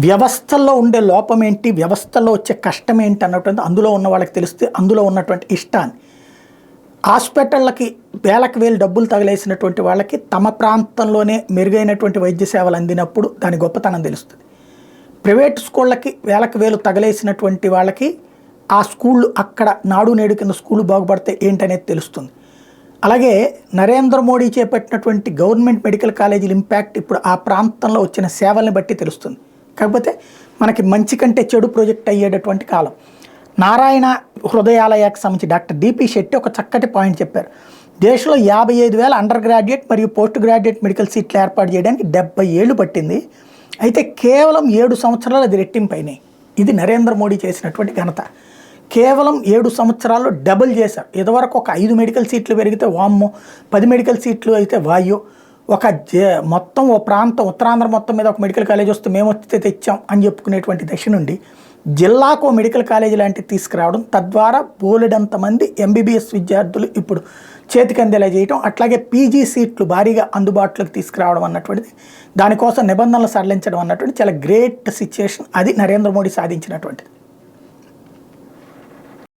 వ్యవస్థల్లో ఉండే లోపం ఏంటి, వ్యవస్థల్లో వచ్చే కష్టం ఏంటి అన్నటువంటి అందులో ఉన్న వాళ్ళకి తెలిస్తే అందులో ఉన్నటువంటి ఇష్టాన్ని. హాస్పిటళ్ళకి వేలకు వేలు డబ్బులు తగిలేసినటువంటి వాళ్ళకి తమ ప్రాంతంలోనే మెరుగైనటువంటి వైద్య సేవలు అందినప్పుడు దాని గొప్పతనం తెలుస్తుంది. ప్రైవేట్ స్కూళ్ళకి వేలకు వేలు తగిలేసినటువంటి వాళ్ళకి ఆ స్కూళ్ళు అక్కడ నాడు నేడు కింద స్కూళ్ళు బాగుపడితే ఏంటనేది తెలుస్తుంది. అలాగే నరేంద్ర మోడీ చేపట్టినటువంటి గవర్నమెంట్ మెడికల్ కాలేజీల ఇంపాక్ట్ ఇప్పుడు ఆ ప్రాంతంలో వచ్చిన సేవల్ని బట్టి తెలుస్తుంది. కాకపోతే మనకి మంచి కంటే చెడు ప్రాజెక్ట్ అయ్యేటటువంటి కాలం. నారాయణ హృదయాలయాకి సంబంధించి డాక్టర్ డిపి శెట్టి ఒక చక్కటి పాయింట్ చెప్పారు. దేశంలో 55,000 అండర్ గ్రాడ్యుయేట్ మరియు పోస్ట్ గ్రాడ్యుయేట్ మెడికల్ సీట్లు ఏర్పాటు చేయడానికి 70 ఏళ్ళు పట్టింది. అయితే కేవలం 7 సంవత్సరాలు అది రెట్టింపైనాయి. ఇది నరేంద్ర మోడీ చేసినటువంటి ఘనత. కేవలం 7 సంవత్సరాల్లో డబుల్ చేశారు. ఇదివరకు ఒక 5 మెడికల్ సీట్లు పెరిగితే వామ్మో, 10 మెడికల్ సీట్లు అయితే వాయు, ఒక మొత్తం ఓ ప్రాంతం ఉత్తరాంధ్ర మొత్తం మీద ఒక మెడికల్ కాలేజ్ వస్తే మేము వస్తే తెచ్చాం అని చెప్పుకునేటువంటి దశ నుండి జిల్లాకు మెడికల్ కాలేజీ లాంటివి తీసుకురావడం, తద్వారా బోలెడంతమంది ఎంబీబీఎస్ విద్యార్థులు ఇప్పుడు చేతికి అందేలా చేయడం, అట్లాగే పీజీ సీట్లు భారీగా అందుబాటులోకి తీసుకురావడం అన్నటువంటిది, దానికోసం నిబంధనలు సడలించడం అన్నటువంటి చాలా గ్రేట్ సిచ్యుయేషన్. అది నరేంద్ర మోడీ సాధించినటువంటిది.